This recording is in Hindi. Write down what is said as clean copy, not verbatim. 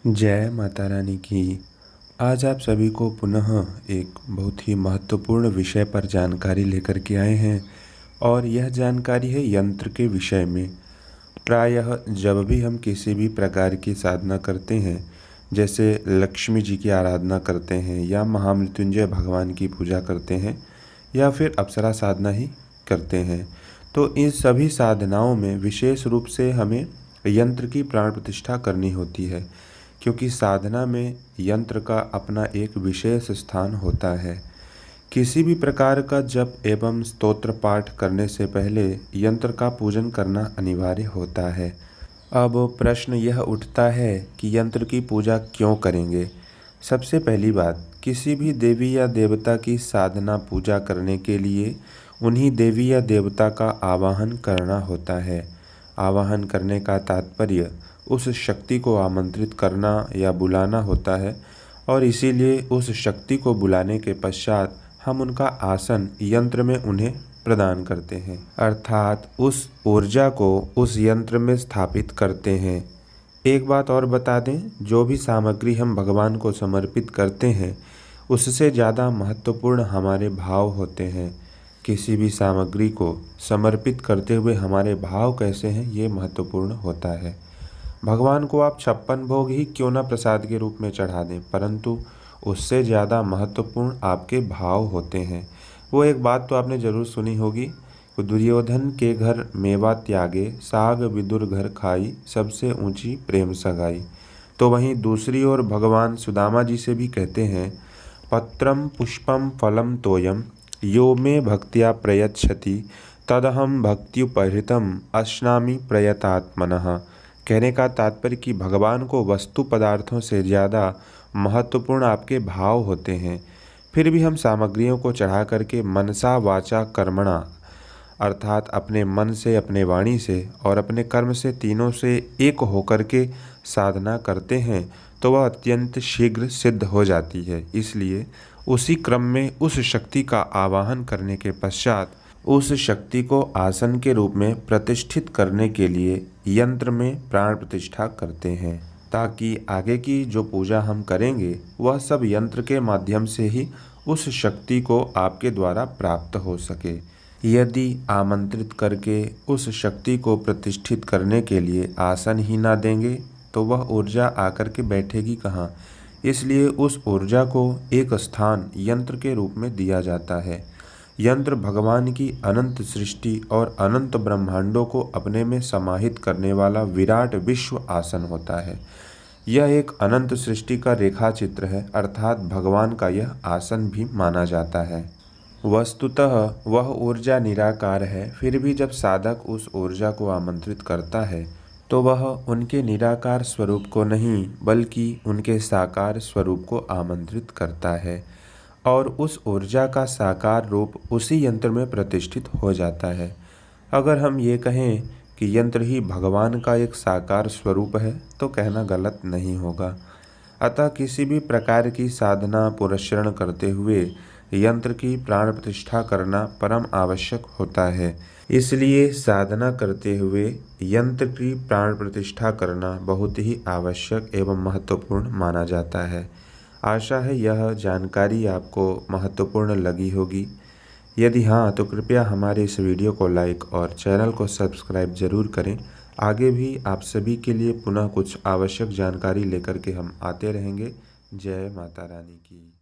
जय माता रानी की। आज आप सभी को पुनः एक बहुत ही महत्वपूर्ण विषय पर जानकारी लेकर के आए हैं और यह जानकारी है यंत्र के विषय में। प्रायः जब भी हम किसी भी प्रकार की साधना करते हैं, जैसे लक्ष्मी जी की आराधना करते हैं या महामृत्युंजय भगवान की पूजा करते हैं या फिर अप्सरा साधना ही करते हैं, तो इन सभी साधनाओं में विशेष रूप से हमें यंत्र की प्राण प्रतिष्ठा करनी होती है, क्योंकि साधना में यंत्र का अपना एक विशेष स्थान होता है। किसी भी प्रकार का जप एवं स्तोत्र पाठ करने से पहले यंत्र का पूजन करना अनिवार्य होता है। अब प्रश्न यह उठता है कि यंत्र की पूजा क्यों करेंगे। सबसे पहली बात, किसी भी देवी या देवता की साधना पूजा करने के लिए उन्हीं देवी या देवता का आवाहन करना होता है। आवाहन करने का तात्पर्य उस शक्ति को आमंत्रित करना या बुलाना होता है और इसीलिए उस शक्ति को बुलाने के पश्चात हम उनका आसन यंत्र में उन्हें प्रदान करते हैं, अर्थात उस ऊर्जा को उस यंत्र में स्थापित करते हैं। एक बात और बता दें, जो भी सामग्री हम भगवान को समर्पित करते हैं उससे ज़्यादा महत्वपूर्ण हमारे भाव होते हैं। किसी भी सामग्री को समर्पित करते हुए हमारे भाव कैसे हैं, ये महत्वपूर्ण होता है। भगवान को आप 56 भोग ही क्यों ना प्रसाद के रूप में चढ़ा दें, परंतु उससे ज़्यादा महत्वपूर्ण आपके भाव होते हैं। वो एक बात तो आपने ज़रूर सुनी होगी, दुर्योधन के घर मेवा त्यागे, साग विदुर घर खाई, सबसे ऊंची प्रेम सगाई। तो वहीं दूसरी ओर भगवान सुदामा जी से भी कहते हैं, पत्रम पुष्पम फलम तोयम यो मे भक्त्या प्रयच्छति तदहम भक्त्युपहृतम अश्नामि प्रयतात्मनः। कहने का तात्पर्य कि भगवान को वस्तु पदार्थों से ज़्यादा महत्वपूर्ण आपके भाव होते हैं। फिर भी हम सामग्रियों को चढ़ा करके मनसा वाचा कर्मणा, अर्थात अपने मन से, अपने वाणी से और अपने कर्म से, तीनों से एक होकर के साधना करते हैं तो वह अत्यंत शीघ्र सिद्ध हो जाती है। इसलिए उसी क्रम में उस शक्ति का आवाहन करने के पश्चात उस शक्ति को आसन के रूप में प्रतिष्ठित करने के लिए यंत्र में प्राण प्रतिष्ठा करते हैं, ताकि आगे की जो पूजा हम करेंगे वह सब यंत्र के माध्यम से ही उस शक्ति को आपके द्वारा प्राप्त हो सके। यदि आमंत्रित करके उस शक्ति को प्रतिष्ठित करने के लिए आसन ही ना देंगे तो वह ऊर्जा आकर के बैठेगी कहाँ। इसलिए उस ऊर्जा को एक स्थान यंत्र के रूप में दिया जाता है। यंत्र भगवान की अनंत सृष्टि और अनंत ब्रह्मांडों को अपने में समाहित करने वाला विराट विश्व आसन होता है। यह एक अनंत सृष्टि का रेखा चित्र है, अर्थात भगवान का यह आसन भी माना जाता है। वस्तुतः वह ऊर्जा निराकार है, फिर भी जब साधक उस ऊर्जा को आमंत्रित करता है तो वह उनके निराकार स्वरूप को नहीं बल्कि उनके साकार स्वरूप को आमंत्रित करता है और उस ऊर्जा का साकार रूप उसी यंत्र में प्रतिष्ठित हो जाता है। अगर हम ये कहें कि यंत्र ही भगवान का एक साकार स्वरूप है तो कहना गलत नहीं होगा। अतः किसी भी प्रकार की साधना पुरस्चरण करते हुए यंत्र की प्राण प्रतिष्ठा करना परम आवश्यक होता है। इसलिए साधना करते हुए यंत्र की प्राण प्रतिष्ठा करना बहुत ही आवश्यक एवं महत्वपूर्ण माना जाता है। आशा है यह जानकारी आपको महत्वपूर्ण लगी होगी। यदि हाँ तो कृपया हमारे इस वीडियो को लाइक और चैनल को सब्सक्राइब जरूर करें। आगे भी आप सभी के लिए पुनः कुछ आवश्यक जानकारी लेकर के हम आते रहेंगे। जय माता रानी की।